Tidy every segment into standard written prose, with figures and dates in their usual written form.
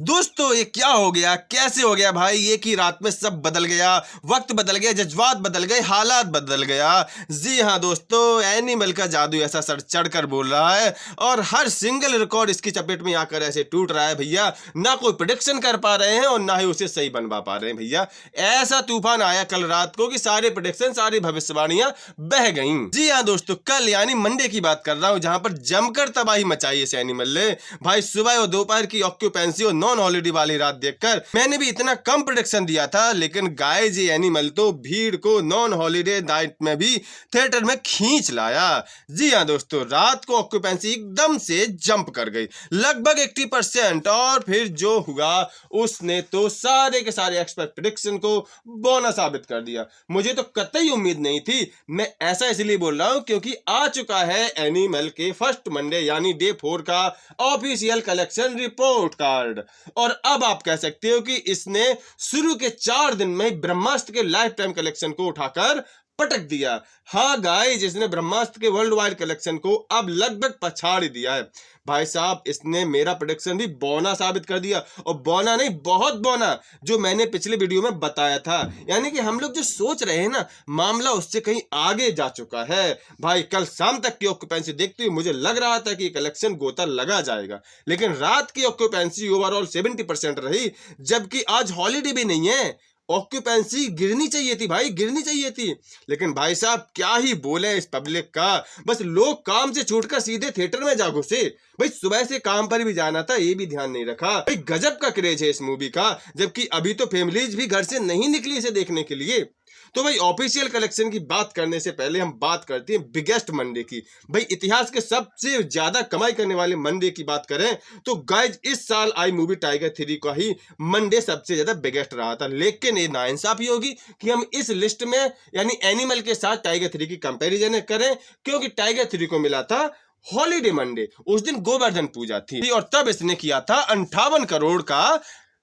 दोस्तों ये क्या हो गया, कैसे हो गया भाई? एक ही रात में सब बदल गया, वक्त बदल गया, जज्बात बदल गए, हालात बदल गया। जी हाँ दोस्तों, एनिमल का जादू ऐसा सर चढ़कर बोल रहा है और हर सिंगल रिकॉर्ड इसकी चपेट में आकर ऐसे टूट रहा है भैया। ना कोई प्रिडिक्शन कर पा रहे हैं और ना ही उसे सही बनवा पा रहे हैं भैया। ऐसा तूफान आया कल रात को कि सारे प्रिडिक्शन, सारी भविष्यवाणियां बह गईं। जी हाँ दोस्तों, कल यानी मंडे की बात कर रहा हूं, जहां पर जमकर तबाही मचाई इस एनिमल ने भाई। सुबह और दोपहर की ऑक्यूपेंसी और नॉन हॉलिडे वाली रात देखकर मैंने भी इतना कम प्रोडक्शन दिया था, लेकिन गाइस ये एनिमल तो भीड़ को नॉन हॉलिडे नाइट में भी थिएटर में खींच लाया। जी हाँ दोस्तों, रात को ऑक्यूपेंसी एकदम से जंप कर गई, लगभग 80%। और फिर जो हुआ उसने तो सारे के सारे एक्सपर्ट प्रेडिक्शन को बौना साबित कर दिया। मुझे तो कतई उम्मीद नहीं थी। मैं ऐसा इसलिए बोल रहा हूं क्योंकि आ चुका है एनिमल के फर्स्ट मंडे यानी डे 4 का ऑफिशियल कलेक्शन रिपोर्ट कार्ड। और अब आप कह सकते हो कि इसने शुरू के 4 दिन में ब्रह्मास्त्र के लाइफ टाइम कलेक्शन को उठाकर पटक दिया। हाँ गाइस, इसने ब्रह्मास्त्र के वर्ल्ड वाइड कलेक्शन को अब लगभग पछाड़ दिया है भाई साहब। इसने मेरा प्रेडिक्शन भी बौना साबित कर दिया, और बौना नहीं, बहुत बौना, जो मैंने पिछले वीडियो में बताया था। यानी कि हम लोग जो सोच रहे हैं ना, मामला उससे कहीं आगे जा चुका है भाई। कल शाम तक की ऑक्यूपेंसी देखते हुए मुझे लग रहा था कि कलेक्शन गोता लगा जाएगा, लेकिन रात की ऑक्यूपेंसी ओवरऑल 70% रही, जबकि आज हॉलीडे भी नहीं है। ऑक्यूपेंसी गिरनी चाहिए थी भाई, गिरनी चाहिए थी। लेकिन भाई साहब क्या ही बोले इस पब्लिक का, बस लोग काम से छूटकर सीधे थिएटर में जा घुसे। भाई सुबह से काम पर भी जाना था, ये भी ध्यान नहीं रखा। भाई गजब का क्रेज है इस मूवी का, जबकि अभी तो फैमिलीज भी घर से नहीं निकली इसे देखने के लिए। तो भाई ऑफिशियल कलेक्शन की बात करने से पहले हम बात करते हैं बिगेस्ट मंडे की। भाई इतिहास के सबसे ज्यादा कमाई करने वाले मंडे की बात करें तो गाइज इस साल आई मूवी टाइगर 3 का ही मंडे सबसे ज्यादा बिगेस्ट रहा था। लेकिन ये नाइंसाफी होगी कि हम इस लिस्ट में यानी एनिमल के साथ टाइगर 3 की कंपैरिजन करें, क्योंकि टाइगर 3 को मिला था हॉलीडे मंडे, उस दिन गोवर्धन पूजा थी और तब इसने किया था 58 करोड़ का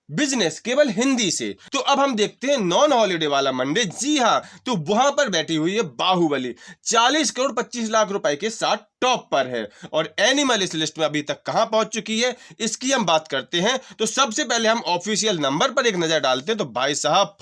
बिजनेस केवल हिंदी से। तो अब हम देखते हैं नॉन हॉलीडे वाला मंडे। जी हाँ, तो वहां पर बैठी हुई है बाहुबली 40 करोड़ 25 लाख रुपए के साथ टॉप पर है। और एनिमल इस लिस्ट में अभी तक कहां पहुंच चुकी है इसकी हम बात करते हैं। तो सबसे पहले हम ऑफिशियल नंबर पर एक नजर डालते हैं। तो भाई साहब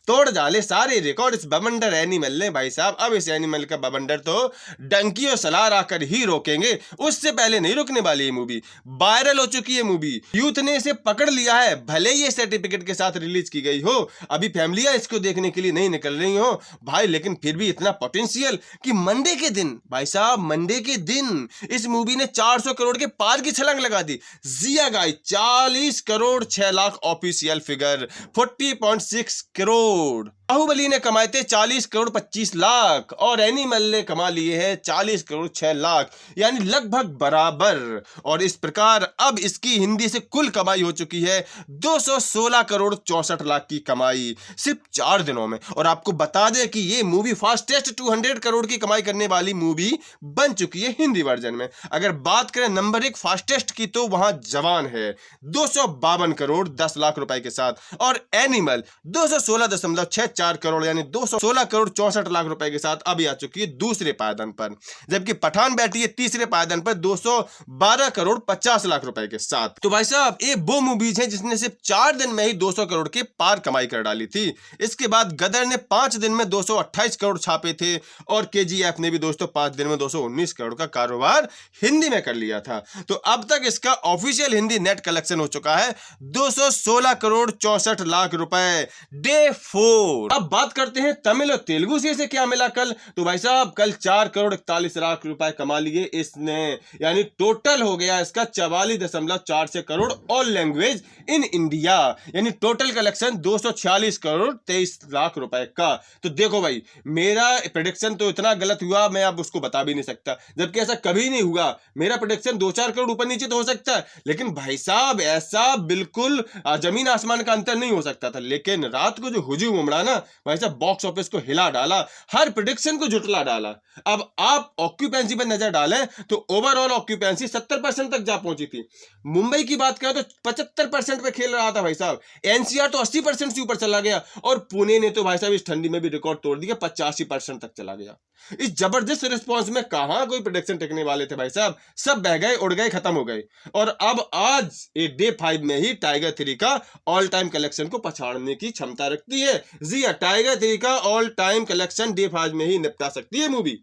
तोड़ डाले सारे रिकॉर्ड इस बवंडर एनिमल ने भाई साहब। अब इस एनिमल का बवंडर तो डंकी और सलार आकर ही रोकेंगे, उससे पहले नहीं रुकने वाली ये मूवी। वायरल हो चुकी है मूवी, यूथ ने इसे पकड़ लिया है, भले ये सर्टिफिकेट के साथ रिलीज की गई हो, अभी फैमिलियां इसको देखने के लिए नहीं निकल रही हो भाई, लेकिन फिर भी इतना पोटेंशियल कि मंडे के दिन भाई साहब, मंडे के दिन इस मूवी ने 400 करोड़ के पार की छलांग लगा दी। जिया guys 40 crore 6 lakh official figure 40.6 crore. Baahubali ने कमाए थे 40 करोड़ 25 लाख और एनिमल ने कमा लिए हैं 40 करोड़ 6 लाख, यानी लगभग बराबर। और इस प्रकार अब इसकी हिंदी से कुल कमाई हो चुकी है 216 करोड़ 64 लाख की कमाई सिर्फ 4 दिनों में। और आपको बता दें कि ये मूवी फास्टेस्ट 200 करोड़ की कमाई करने वाली मूवी बन चुकी है हिंदी वर्जन में। अगर बात करें नंबर 1 फास्टेस्ट की तो वहां जवान है 252 करोड़ 10 लाख रुपए के साथ, और एनिमल 216.64 करोड़ यानी 216 करोड़ 64 लाख रुपए के साथ अभी आ चुकी है दूसरे पायदान पर। जबकि पठान बैठी है तीसरे पायदान पर 212 करोड़ 50 लाख रुपए के साथ। तो भाई साहब ये वो मूवीज हैं जिसने सिर्फ 4 दिन में ही 200 करोड़ के पार कमाई कर डाली थी। इसके बाद गदर ने 5 दिन में 228 करोड़ छापे थे, और केजीएफ ने भी दोस्तों 5 दिन में 219 करोड़ का कारोबार हिंदी में कर लिया था। तो अब तक इसका ऑफिशियल हिंदी नेट कलेक्शन हो चुका है 216 करोड़ 64 लाख रुपए डे 4। अब बात करते हैं तमिल और तेलुगु से क्या मिला कल। तो भाई साहब कल 4 करोड़ 41 लाख रुपए कमा लिए इसने, यानी टोटल हो गया इसका 44.46 crore all language in India, यानी टोटल कलेक्शन 246 करोड़ 23 लाख रुपए का। तो देखो भाई मेरा प्रेडिक्शन तो इतना गलत हुआ मैं अब उसको बता भी नहीं सकता, जबकि ऐसा कभी नहीं हुआ। मेरा प्रेडिक्शन 2-4 करोड़ ऊपर नीचे तो हो सकता है, लेकिन भाई साहब ऐसा बिल्कुल जमीन आसमान का अंतर नहीं हो सकता था। लेकिन रात को जो हुजूम उमड़ा ना, ना भाई साहब बॉक्स ऑफिस को हिला डाला, हर प्रेडिक्शन को झुटला डाला। अब आप ऑक्यूपेंसी पर नजर डालें तो ओवरऑल ऑक्यूपेंसी 70% तक जा पहुंची थी। मुंबई की बात करें तो 75% पे खेल रहा था भाई साहब। एनसीआर तो 80% से ऊपर चला गया और पुणे ने तो भाई साहब इस ठंडी में भी रिकॉर्ड तोड़ दिया, 85% तक चला गया। इस जबरदस्त रिस्पॉन्स में कहां कोई प्रेडिक्शन टेकने वाले थे भाई साहब, सब बह गए, उड़ गए, खत्म हो गए। और अब आज डे 5 में ही टाइगर 3 का ऑल टाइम कलेक्शन को पछाड़ने की क्षमता रखती है। जी हां, टाइगर 3 का ऑल टाइम कलेक्शन डे 5 में ही निपटा सकती है मूवी।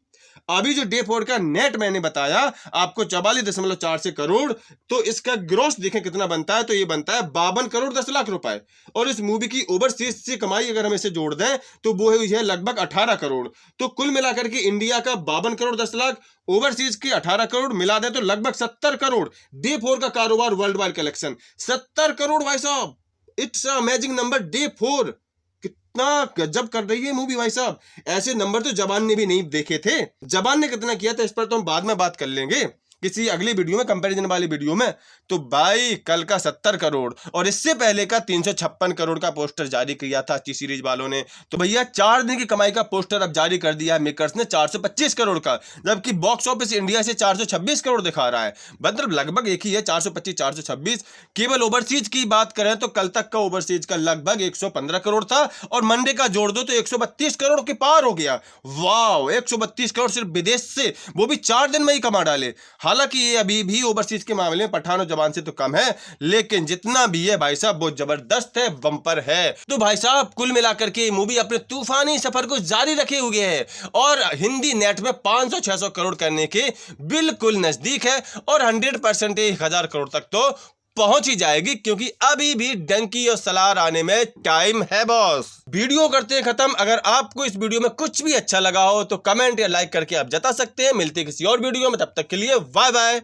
अभी जो डे 4 का नेट मैंने बताया आपको 44.4 से करोड़, तो इसका ग्रॉस देखें कितना बनता है, तो ये बनता है 52 करोड़ 10 लाख रुपए। और इस मूवी की ओवरसीज से कमाई अगर हम इसे जोड़ दें तो वो हुई है लगभग 18 करोड़। तो कुल मिलाकर के इंडिया का 52 करोड़ 10 लाख, ओवरसीज के 18 करोड़, मिला दे तो लगभग 70 करोड़। डे 4 का कारोबार वर्ल्ड वाइड कलेक्शन 70 करोड़ भाई साहब, इट्स अमेजिंग नंबर। डे 4 कितना गजब कर रही है मूवी भाई साहब। ऐसे नंबर तो जवान ने भी नहीं देखे थे। जवान ने कितना किया था इस पर तो हम बाद में बात कर लेंगे किसी अगली वीडियो में, कंपैरिजन वाली वीडियो में। तो भाई कल का 70 करोड़ और इससे पहले का 356 करोड़ का पोस्टर जारी किया था अच्छी सीरीज वालों ने। तो भैया 4 दिन की कमाई का पोस्टर अब जारी कर दिया है मेकर्स ने 425 करोड़ का, जबकि बॉक्स ऑफिस इंडिया से 426 करोड़ दिखा रहा है। मतलब लगभग एक ही है, 425 426। केवल ओवरसीज की बात करें तो कल तक का ओवरसीज का लगभग 115 करोड़ था और मंडे का जोड़ दो तो 132 करोड़ के पार हो गया। वाह, 132 करोड़ सिर्फ विदेश से, वो भी 4 दिन में ही कमा डाले। हालांकि ये अभी भी ओवरसीज के मामले में पठान और जवान से तो कम है, लेकिन जितना भी है भाई साहब वो जबरदस्त है, बम्पर है। तो भाई साहब कुल मिलाकर के मूवी अपने तूफानी सफर को जारी रखे हुए है और हिंदी नेट में 500-600 करोड़ करने के बिल्कुल नजदीक है और 100% 1000 करोड़ तक तो पहुंच ही जाएगी, क्योंकि अभी भी डंकी और सलार आने में टाइम है बॉस। वीडियो करते हैं खत्म। अगर आपको इस वीडियो में कुछ भी अच्छा लगा हो तो कमेंट या लाइक करके आप जता सकते हैं। मिलते हैं किसी और वीडियो में, तब तक के लिए बाय बाय।